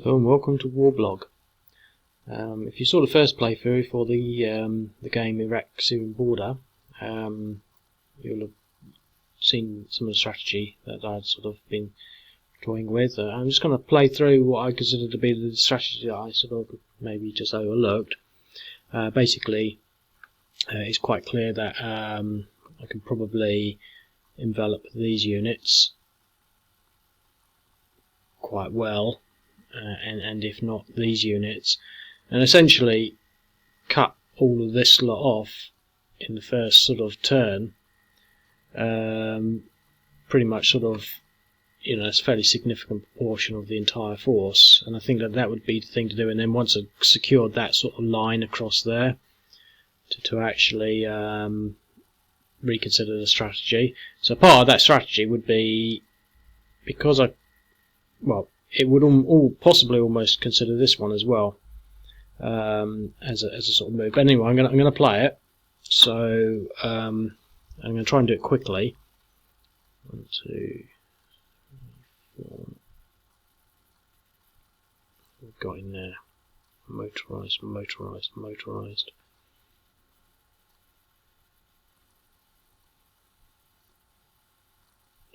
Hello and welcome to Warblog. If you saw the first playthrough for the game Iraq-Syrian border, you'll have seen some of the strategy that I'd sort of been toying with. I'm just going to play through what I consider to be the strategy that I sort of maybe just overlooked. Basically, it's quite clear that I can probably envelop these units quite well. And if not these units, and essentially cut all of this lot off in the first sort of turn, pretty much sort of, it's a fairly significant proportion of the entire force, and I think that would be the thing to do. And then once I've secured that sort of line across there, to actually reconsider the strategy. So part of that strategy would be, because it would possibly almost consider this one as well as a sort of move. But anyway, I'm going to play it. So I'm going to try and do it quickly. 1, 2, 3, 4. We've got in there motorised.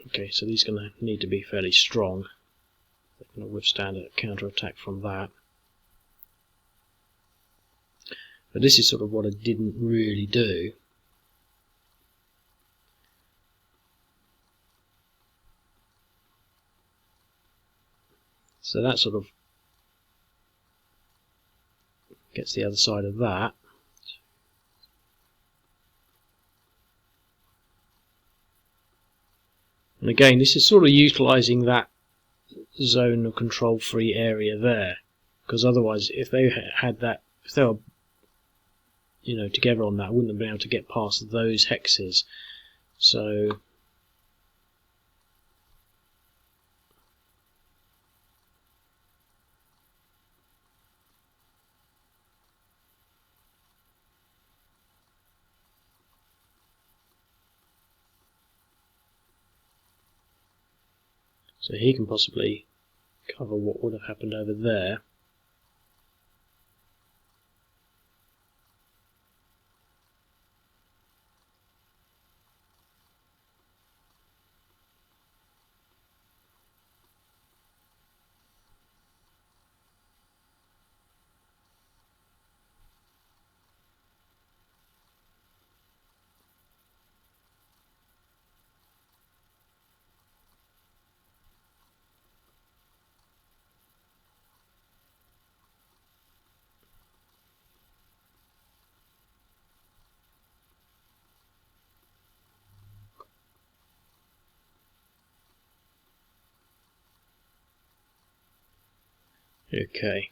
Okay, so these are going to need to be fairly strong. They're going to withstand a counter-attack from that. But this is sort of what I didn't really do. So that sort of gets the other side of that. And again, this is sort of utilising that zone of control free area there, because otherwise if they had that, if they were together on that, I wouldn't have been able to get past those hexes. So he can possibly cover what would have happened over there. Okay.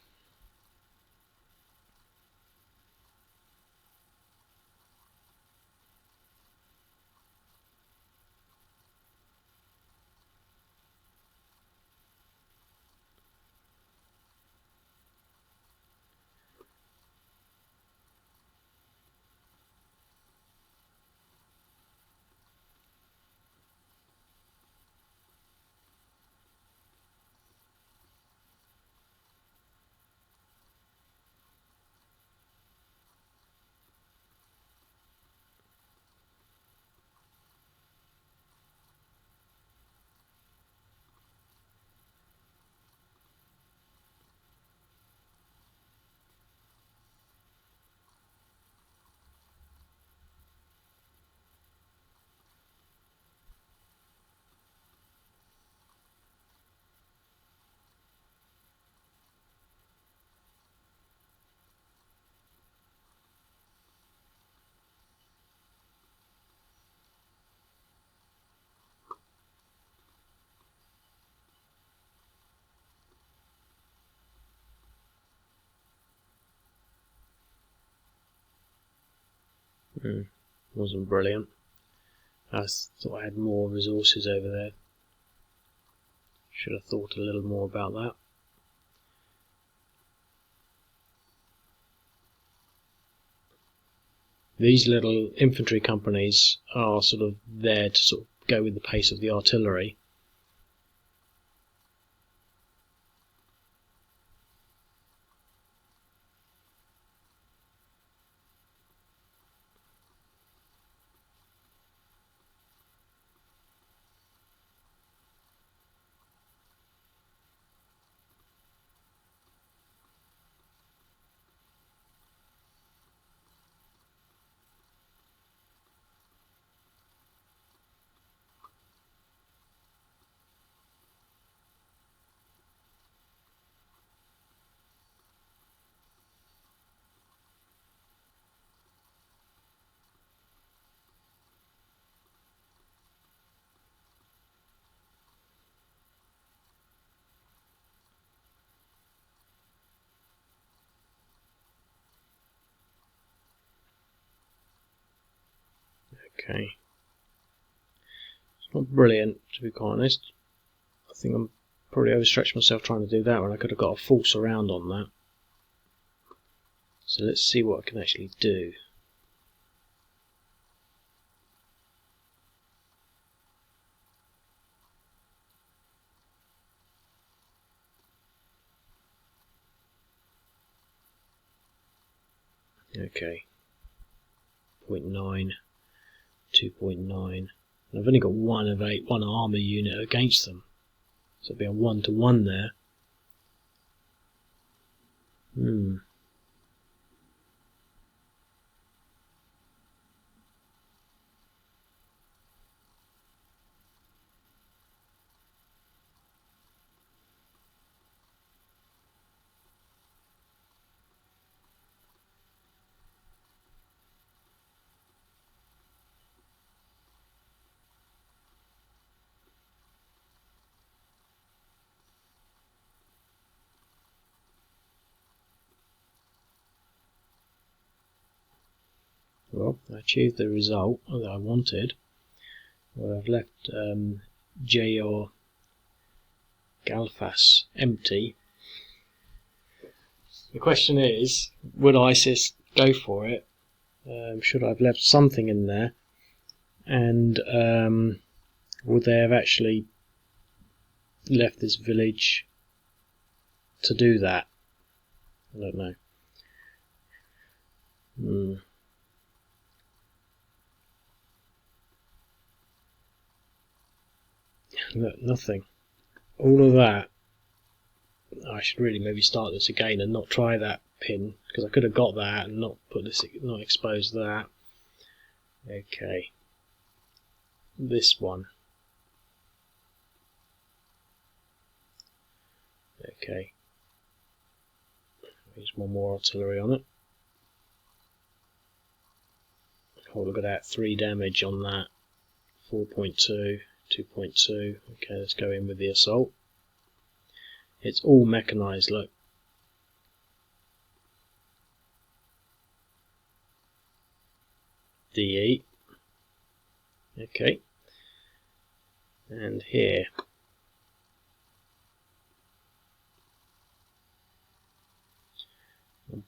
Wasn't brilliant. I thought I had more resources over there. Should have thought a little more about that. These little infantry companies are sort of there to sort of go with the pace of the artillery. Okay. It's not brilliant, to be quite honest. I think I'm probably overstretched myself trying to do that when I could have got a full surround on that. So let's see what I can actually do. Okay. 0.9, 2.9. And I've only got 1 of 8, one armour unit against them. So it'll be a 1-to-1 there. Well, I achieved the result that I wanted. Well, I've left J.R. Galfas empty. The question is, would ISIS go for it? Should I have left something in there? And would they have actually left this village to do that? I don't know. Look, nothing. All of that. I should really maybe start this again and not try that pin, because I could have got that and not put this, not expose that. Okay. This one. Okay. Use one more artillery on it. Oh, look at that, 3 damage on that. 4.2, 2.2. Okay, let's go in with the assault. It's all mechanised, look. DE. Okay. And here.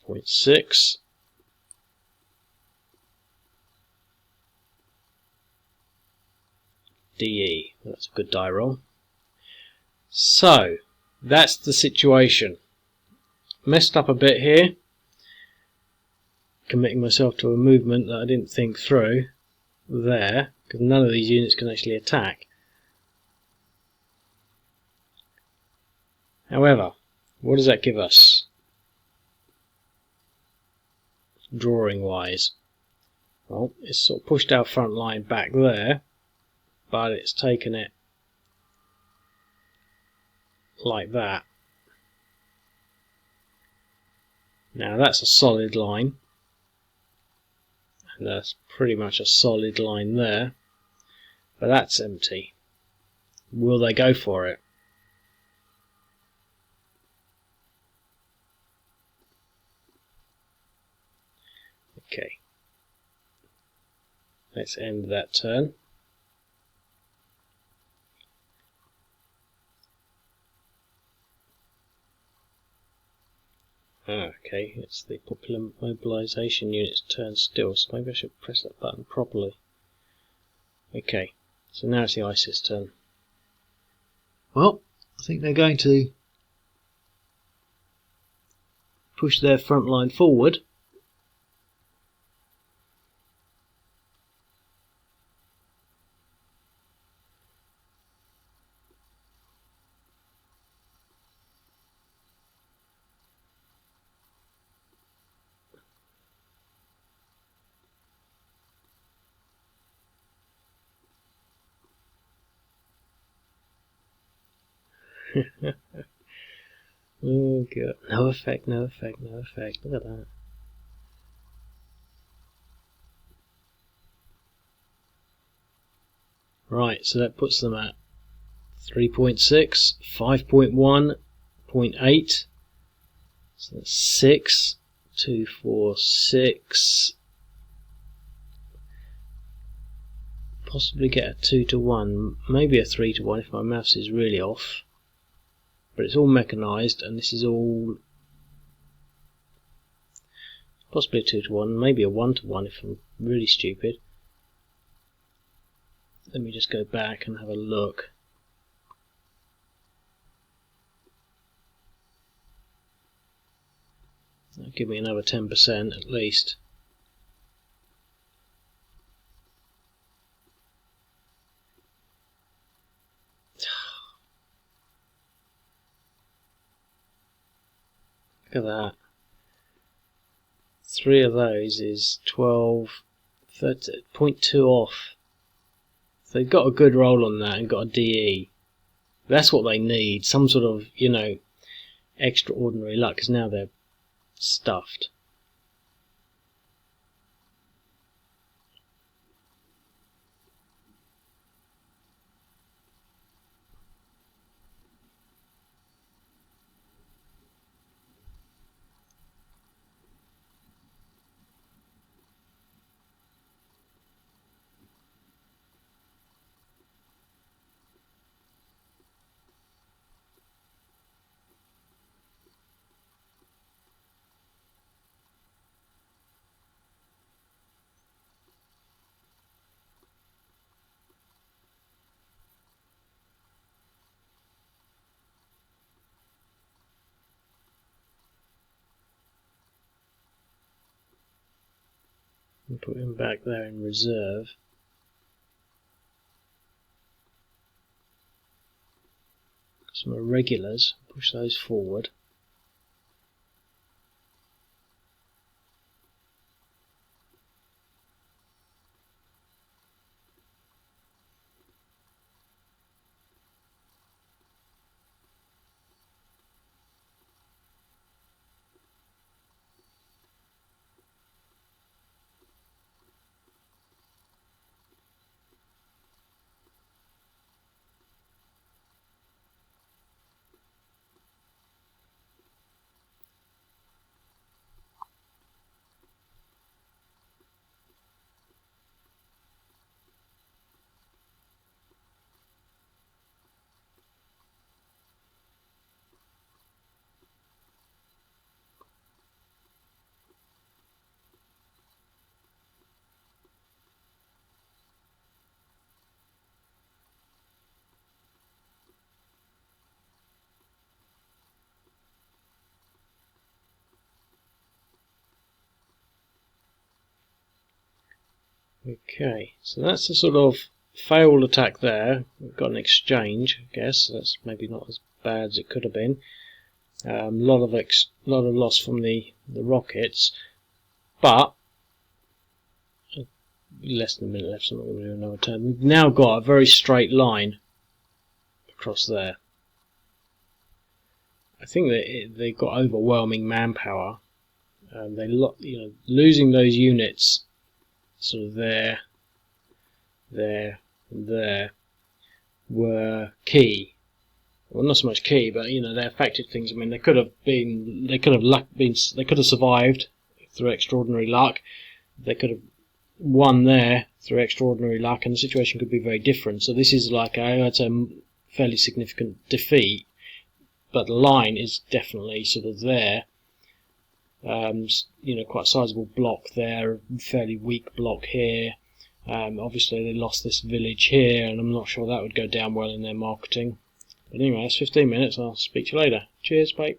.6. DE. That's a good die roll. So, that's the situation. Messed up a bit here. Committing myself to a movement that I didn't think through there, because none of these units can actually attack. However, what does that give us? Drawing wise. Well, it's sort of pushed our front line back there, but it's taken it like that. Now that's a solid line, and that's pretty much a solid line there, but that's empty. Will they go for it? Okay, let's end that turn. Okay, it's the popular mobilization unit's turn still, so maybe I should press that button properly. Okay, so now it's the ISIS turn. Well, I think they're going to push their front line forward. Oh god, no effect, no effect, no effect. Look at that. Right, so that puts them at 3.6, 5.1, 0.8. So that's 6, 2, 4, 6. possibly get a 2-to-1, maybe a 3-to-1 if my maths is really off. But it's all mechanised, and this is all possibly a 2-to-1, maybe a 1-to-1 if I'm really stupid. Let me just go back and have a look. That'll give me another 10% at least. Look at that. 3 of those is 12, 0.2 off. So they've got a good roll on that and got a DE. That's what they need, some sort of, you know, extraordinary luck, because now they're stuffed. And put him back there in reserve. Some irregulars, push those forward. Okay, so that's the sort of failed attack there. We've got an exchange, I guess. That's maybe not as bad as it could have been. Lot of loss from the rockets, but less than a minute left, so I'm not going to do another turn. We've now got a very straight line across there. I think that they've got overwhelming manpower. Losing those units, sort of there, and there, were key. Well, not so much key, but you know, they affected things. I mean, they could have survived through extraordinary luck. They could have won there through extraordinary luck, and the situation could be very different. So this is like a fairly significant defeat, but the line is definitely sort of there. Quite a sizable block there, a fairly weak block here. Obviously they lost this village here, and I'm not sure that would go down well in their marketing. But anyway, that's 15 minutes. I'll speak to you later. Cheers, bye.